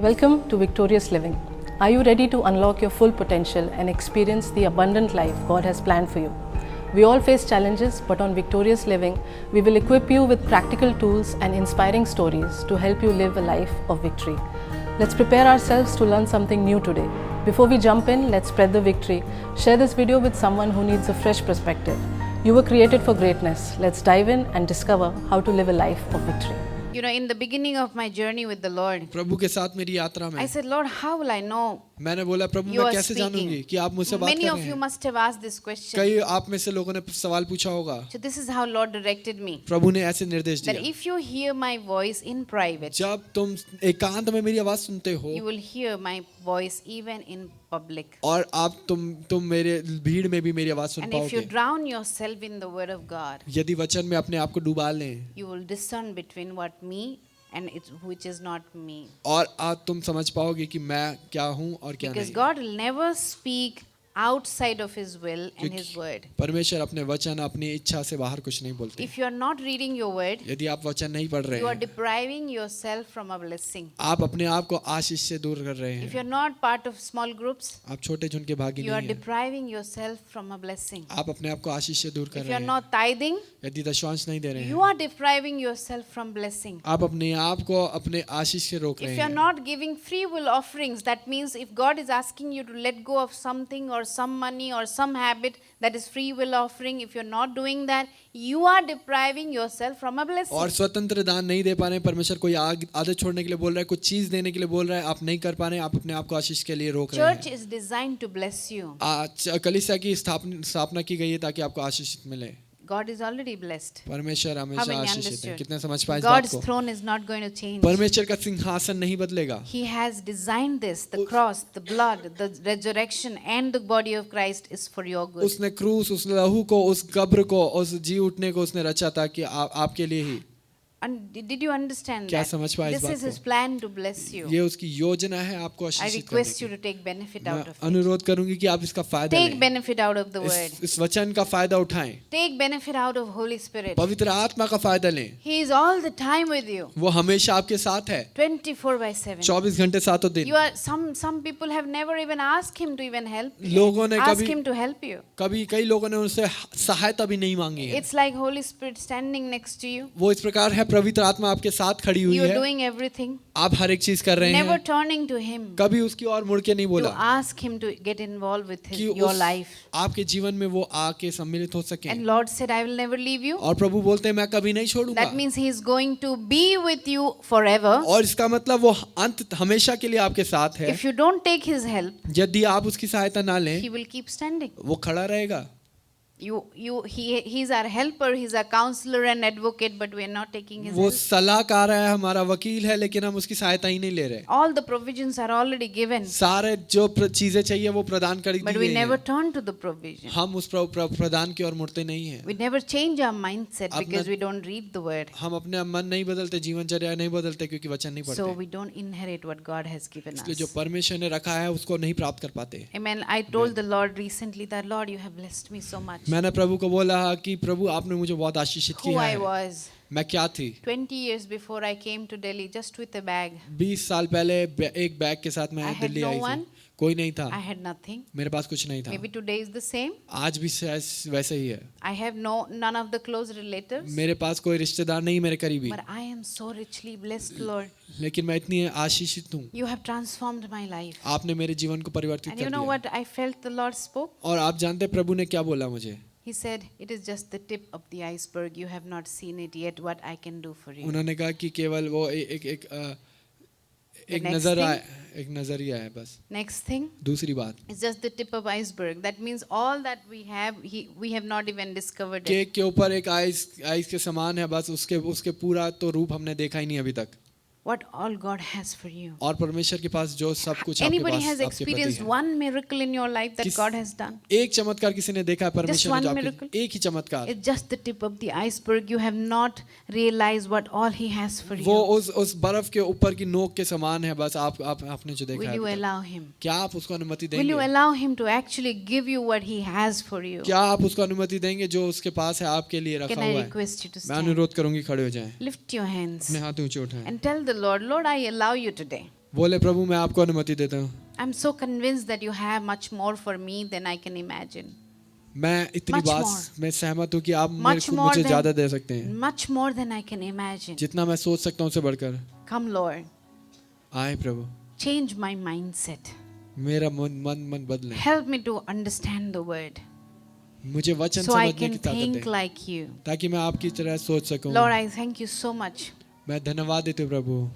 Welcome to Victorious Living. Are you ready to unlock your full potential and experience the abundant life God has planned for you? We all face challenges, but on Victorious Living, we will equip you with practical tools and inspiring stories to help you live a life of victory. Let's prepare ourselves to learn something new today. Before we jump in, let's spread the victory. Share this video with someone who needs a fresh perspective. You were created for greatness. Let's dive in and discover how to live a life of victory. You know, in the beginning of my journey with the Lord, प्रभु के साथ मेरी यात्रा में I said, Lord, how will I know मैंने बोला प्रभु you मैं are कैसे जानूंगी speaking? कि आप मुझसे बात Many कर of रहे you हैं। must have asked this question. कई आप में से लोगों ने सवाल पूछा होगा। So this is how Lord directed me. प्रभु ने ऐसे निर्देश That दिया, if you hear my voice in private, जब तुम एकांत में मेरी आवाज सुनते हो you will hear my voice even in public. और आप तुम मेरे भीड़ में भी मेरी आवाज सुन And if you पाओगे। drown yourself in the word of God, यदि वचन में अपने आप को डुबा लें you will discern between what me and which is not me. और आज तुम समझ पाओगे कि मैं क्या हूँ और क्या Because नहीं। God will never speak outside of His will and His word. परमेश्वर अपने वचन अपनी इच्छा से बाहर कुछ नहीं बोलते। If you are not reading your word, यदि आप वचन नहीं पढ़ रहे you are हैं, depriving yourself from a blessing. आप अपने आप को आशीष से दूर कर रहे If you हैं। are not part of small groups, आप छोटे झुंड के भागी you are नहीं हैं। depriving yourself from a blessing. आप अपने आप को आशीष से दूर कर If you रहे are हैं। not tithing, यदि दशवांश नहीं दे रहे you हैं, are depriving yourself from blessing. आप अपने आप को अपने आशीष से रोक If रहे you are हैं। not giving free will offerings, that means if God is asking you to let go of something or some money or some habit, that is free will offering. If you're not doing that, you are depriving yourself from a blessing. और स्वतंत्र दान नहीं दे पा रहे हैं, परमेश्वर कोई आदत छोड़ने के लिए बोल रहा है, कुछ चीज देने के लिए बोल रहा है, आप नहीं कर पा रहे हैं, आप अपने आप को आशीष के लिए रोक रहे Church हैं। is designed to bless you. कलीसिया की स्थापना की गई है ताकि आपको आशीष मिले। God is already blessed. परमेश्वर How हमेशा many आशीषित है। understood? कितने समझ पाए इस बात God's को? throne is not going to change. परमेश्वर का सिंहासन नहीं बदलेगा। He has designed this. The cross, the blood, the resurrection, and the body of Christ is for your good. उसने क्रूस, उस लहू को, उस कब्र को, उस जी उठने को उसने रचा था कि आपके लिए ही। And did you understand क्या that? समझ पाए इस This बात is को? His plan to bless you. ये उसकी योजना है आपको I आशीषित करने request you की। to take benefit मैं out of it. अनुरोध करूंगी कि आप इसका फायदा Take लें। benefit out of the word. इस वचन का फायदा उठाएं। Take benefit out of Holy Spirit. पवित्र आत्मा का फायदा लें। He is all the time with you. वो हमेशा आपके साथ है, 24/7. 24 घंटे सातों दिन। You are some people have never even asked him to even help. लोगों ने Ask कभी him to help you. कई लोगों ने उनसे सहायता भी नहीं मांगी है। It's like Holy Spirit standing next to you. वो इस प्रकार है, पवित्र आत्मा आपके साथ खड़ी हुई You are है, doing everything. आप हर एक चीज कर रहे Never हैं, turning to him कभी उसकी ओर मुड़ के नहीं to बोला ask him to get involved with कि your life. आपके जीवन में वो आके सम्मिलित हो सके। And Lord said, I will never leave you. और प्रभु बोलते हैं मैं कभी नहीं छोड़ूंगा। That means He is going to be with you forever. और इसका मतलब वो अंत हमेशा के लिए आपके साथ है। If you don't take His help, यदि आप उसकी सहायता ना लें, He will keep standing. वो खड़ा रहेगा। He's our helper, He's our counselor and advocate, but we are not taking His वो help. सलाहकार है, हमारा वकील है, लेकिन हम उसकी सहायता ही नहीं ले रहे। All the provisions are already given, सारे जो चीजें चाहिए वो प्रदान कर दी but we गई never हैं। turn to the provision. हम उस प्रदान की ओर मुड़ते नहीं हैं। We never change our mindset अपना- because we don't read the word. हम अपने मन नहीं बदलते, जीवनचर्या नहीं बदलते क्योंकि वचन नहीं So पढ़ते। we don't inherit what God has given इसलिए us. जो परमेश्वर ने रखा है उसको नहीं प्राप्त कर पाते। Amen. I told the Lord recently that, Lord, you have blessed me so much. मैंने प्रभु को बोला कि प्रभु आपने मुझे बहुत आशीषित Who किया I है। was मैं क्या थी? 20 years before I came to Delhi, just with a bag. 20 साल पहले एक बैग के साथ I मैं had Delhi no I one. थी, कोई नहीं था, I had nothing. मेरे पास कुछ नहीं था। Maybe today is the same. आज भी शायद वैसे ही है। I have none of the close relatives. मेरे पास कोई रिश्तेदार नहीं मेरे करीबी, But I am so richly blessed, Lord. लेकिन मैं इतनी आशीषित हूँ। You have transformed my life. आपने मेरे जीवन को परिवर्तित And कर you know दिया। what I felt the Lord spoke? और आप जानते हैं प्रभु ने क्या बोला मुझे? He said, it is just the tip of the iceberg. You have not seen it yet, what I can do for you. उन्होंने कहा कि केवल वो एक next नजर thing? आए, एक नजरिया है बस। Next thing, दूसरी बात, it's just the tip of iceberg. That means all that we have, we have not even discovered it. Cake के ऊपर एक आइस के समान है, बस उसके पूरा तो रूप हमने देखा ही नहीं अभी तक। What all God has for you. और परमेश्वर के पास जो सब कुछ आपके Anybody पास has आपके प्रति experienced है। one miracle in your life that किस- God has done? एक चमत्कार किसी ने देखा है परमेश्वर ने one जो miracle? आपके एक ही चमत्कार, It's just the tip of the iceberg. You have not realized what all He has for वो you. उस बर्फ के ऊपर की नोक के समान है, बस आपने जो देखा Will है you अभी तक। allow Him? क्या आप उसको अनुमति Will you देंगे? allow Him to actually give you what He has for you? क्या आप उसको अनुमति देंगे जो उसके पास है आपके लिए Can रखा I हुआ है? request you to मैं stand? अनुरोध करूंगी खड़े हो जाएं, Lift your hands अपने हाथ ऊंचे उठाएं। and tell the Lord, Lord, I allow you today. बोले प्रभु मैं आपको अनुमति देता हूँ, I'm so convinced that you have much more for me than I can imagine. मैं इतनी Much बात more. मैं सहमत हूँ कि आप Much more मुझे than- ज्यादा दे सकते हैं, Much more than I can imagine. जितना मैं सोच सकता हूँ उससे बढ़कर। Come, Lord. आए प्रभु, Change my mindset. मेरा मन बदले, Help me to understand the word मुझे वचन so I समझने can की ताकत think दे, like you. ताकि मैं आपकी तरह सोच सकूं। Lord, I thank you so much मैं धन्यवाद देता हूँ प्रभु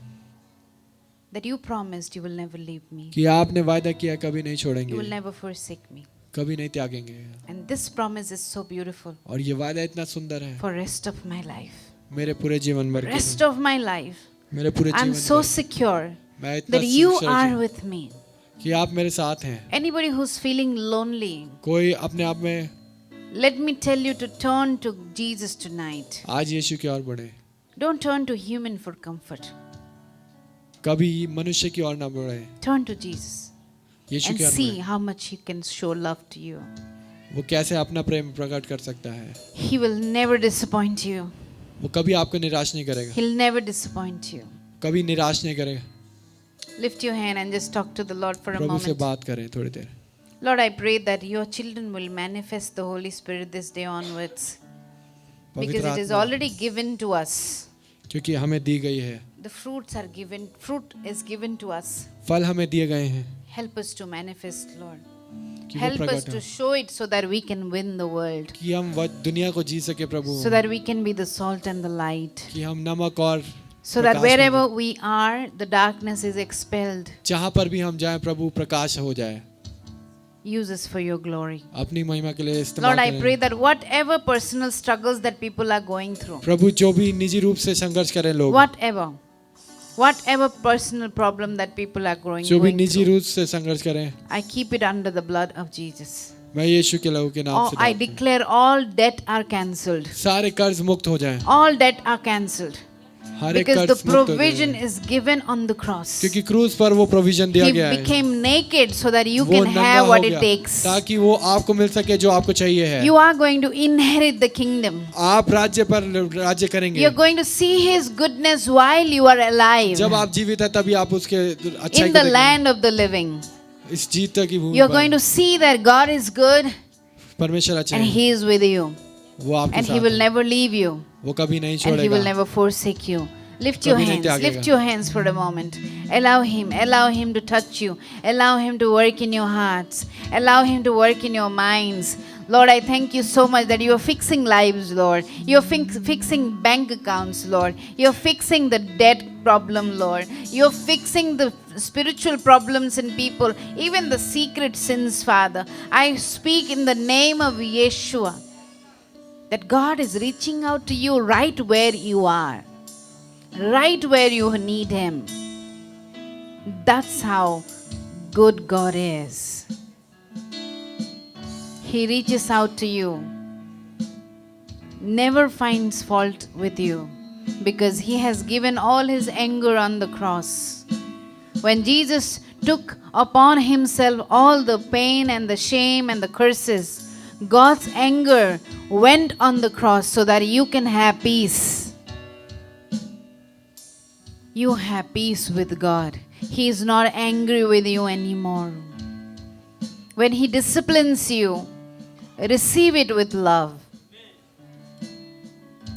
that you promised you will never leave me. कि आपने वायदा किया कभी नहीं You will छोड़ेंगे, never forsake me. कभी नहीं त्यागेंगे, And this promise is so beautiful और ये वायदा इतना सुंदर है for rest of my life. मेरे पूरे जीवन भर के Rest लिए, of my life. मेरे पूरे I'm जीवन so भर secure मैं इतना that you सुरक्षित are हूँ with me. कि आप मेरे साथ हैं। Anybody who's feeling lonely, कोई अपने आप में let me tell you to turn to Jesus tonight. आज यीशु की ओर बढ़े, Don't turn to human for comfort. कभी मनुष्य की ओर ना बढ़े, Turn to Jesus Yeshu and की ओर see बढ़े। how much He can show love to you. वो कैसे अपना प्रेम प्रकट कर सकता है, He will never disappoint you. वो कभी आपको निराश नहीं करेगा, He'll never disappoint you. कभी निराश नहीं करेगा। Lift your hand and just talk to the Lord for a प्रभु से moment. बात करें थोड़ी देर। Lord, I pray that your children will manifest the Holy Spirit this day onwards. Because पवित्र it is आत्मा, already given to us. क्योंकि हमें दी गई है, The fruits are given, fruit is given to us. फल हमें दिए गए हैं Help us to manifest, Lord. कि वो Help us प्रकट to हो, show it so that we can win the world. कि हम दुनिया को जी सके प्रभु, So that we can be the salt and the light. कि हम नमक और So that प्रकाश wherever बने। we are, the darkness is expelled. जहाँ पर भी हम जाएं प्रभु प्रकाश हो जाए, Use us for your glory. अपनी महिमा के लिए इस्तेमाल Lord, I pray करें। that whatever personal struggles that people are going through, प्रभु जो भी निजी रूप से संघर्ष करें लोग, whatever personal problem that people are जो भी going निजी through, रूप से संघर्ष करें, I keep it under the blood of Jesus. मैं यीशु के लहू के नाम Oh, से I डालता हूं। declare all debt are cancelled. सारे कर्ज मुक्त हो जाएं, All debt are cancelled. हर एक Because the कर्ज मुक्त हो provision जाए, is given on the cross. क्योंकि क्रूस पर वो प्रोविजन दिया He गया है, became naked so that you वो can नंगा have हो what it गया takes. ताकि वो आपको मिल सके जो आपको चाहिए है। You are going to inherit the kingdom. आप राज्य पर राज्य करेंगे, You're going to see His goodness while you are alive जब आप जीवित हैं तभी आप उसके अच्छाई in को the देखेंगे। land of the living. इस जीत की भूमि You're going पर to see that God is good परमेश्वर अच्छे and हैं, He is with you. वो आपके And He साथ will हैं, never leave you. वो कभी नहीं And He will छोड़ेगा। never forsake you. Lift your कभी नहीं hands. त्यागेगा। Lift your hands for a moment. Allow Him to touch you. Allow Him to work in your hearts. Allow Him to work in your minds. Lord, I thank you so much that you are fixing lives, Lord. You're fixing bank accounts, Lord. You're fixing the debt problem, Lord. You're fixing the spiritual problems in people, even the secret sins, Father. I speak in the name of Yeshua that God is reaching out to you right where you are, right where you need Him. That's how good God is. He reaches out to you, never finds fault with you, because He has given all His anger on the cross. When Jesus took upon Himself all the pain and the shame and the curses, God's anger went on the cross so that you can have peace. You have peace with God. He is not angry with you anymore. When He disciplines you, receive it with love.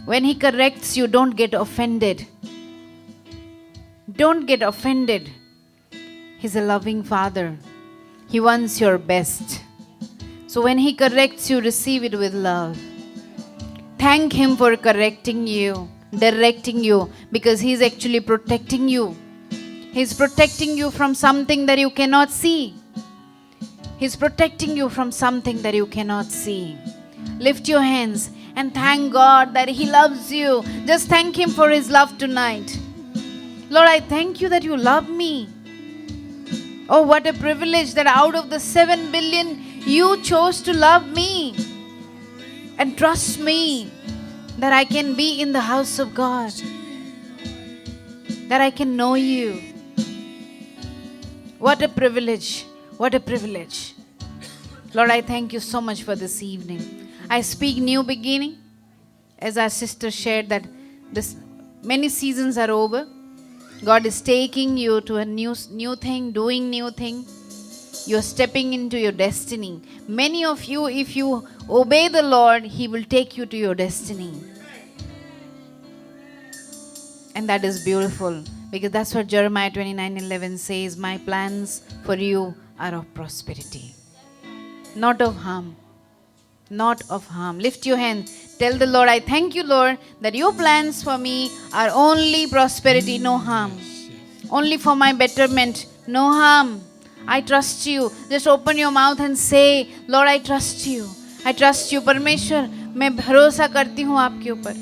When He corrects you, don't get offended. Don't get offended. He's a loving Father. He wants your best. So when He corrects you, receive it with love. Thank Him for correcting you, directing you, because He's actually protecting you. He's protecting you from something that you cannot see. He's protecting you from something that you cannot see. Lift your hands and thank God that He loves you. Just thank Him for His love tonight. Lord, I thank you that you love me. Oh, what a privilege that out of the 7 billion, you chose to love me and trust me that I can be in the house of God, that I can know you. What a privilege. What a privilege. Lord, I thank you so much for this evening. I speak new beginning. As our sister shared that many seasons are over. God is taking you to a new thing, doing new thing. You're stepping into your destiny. Many of you, if you obey the Lord, He will take you to your destiny. And that is beautiful, because that's what Jeremiah 29:11 says, my plans for you are of prosperity, not of harm. Not of harm. Lift your hand. Tell the Lord, I thank you, Lord, that your plans for me are only prosperity, no harm. Only for my betterment, no harm. I trust you. Just open your mouth and say, Lord, I trust you. I trust you. परमेश्वर, मैं भरोसा करती हूँ आपके ऊपर,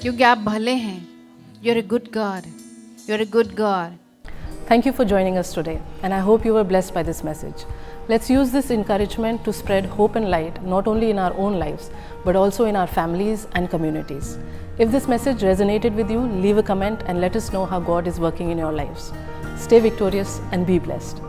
क्योंकि आप भले हैं. You're a good God. You're a good God. Thank you for joining us today, and I hope you were blessed by this message. Let's use this encouragement to spread hope and light not only in our own lives, but also in our families and communities. If this message resonated with you, leave a comment and let us know how God is working in your lives. Stay victorious and be blessed.